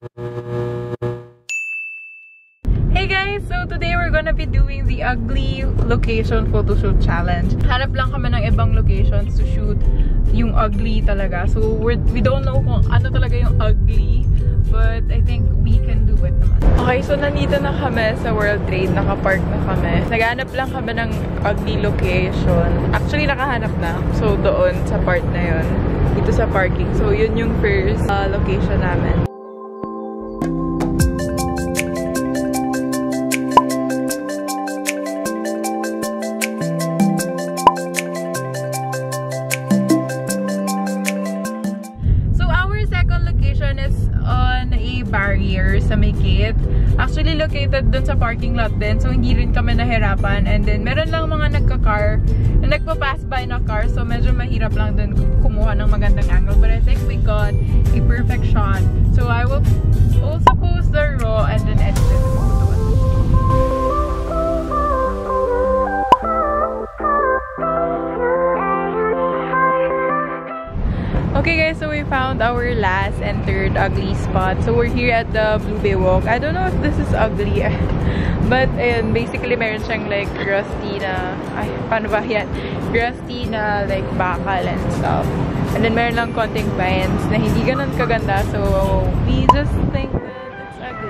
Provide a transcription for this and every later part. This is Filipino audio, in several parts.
Hey guys! So today we're gonna be doing the ugly location photoshoot challenge. Hanap lang kami ng ibang locations to shoot yung ugly talaga. So we don't know kung ano talaga yung ugly, but I think we can do it naman. Okay, so nandito na kami sa World Trade. Nakapark na kami. Naghanap lang kami ng ugly location. Actually, nakahanap na. So doon sa part na yun. Dito sa parking. So yun yung first location namin. Barrier sa may gate. Actually located dun sa parking lot din. So hindi rin kami nahirapan. And then meron lang mga nagka-car na nagpa-pass by na car. So medyo mahirap lang dun kumuha ng magandang angle. But I think we got a perfect shot. So I will also post the raw and then edit it. Okay guys, so we found our last and third ugly spot. So we're here at the Blue Bay Walk. I don't know if this is ugly, but basically meron siyang like rusty na, paano ba yan? Rusty na like bakal and stuff. And then meron lang konting vines na hindi ganun kaganda. So we just think that it's ugly.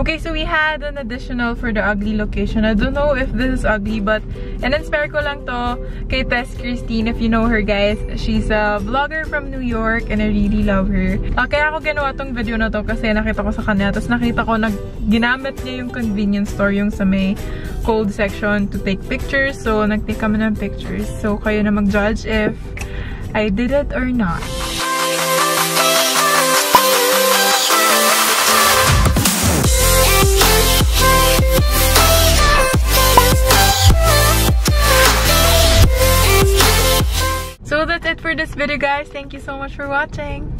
Okay, so we had an additional for the ugly location. I don't know if this is ugly, but in-inspire ko lang to kay Tess Christine, if you know her guys. She's a vlogger from New York and I really love her. Kaya ako ginawa tong video na to kasi nakita ko sa kanya. Tapos nakita ko ginamit niya yung convenience store, yung sa may cold section to take pictures. So nag-take kami ng pictures. So kayo na mag-judge if I did it or not. So that's it for this video guys. Thank you so much for watching.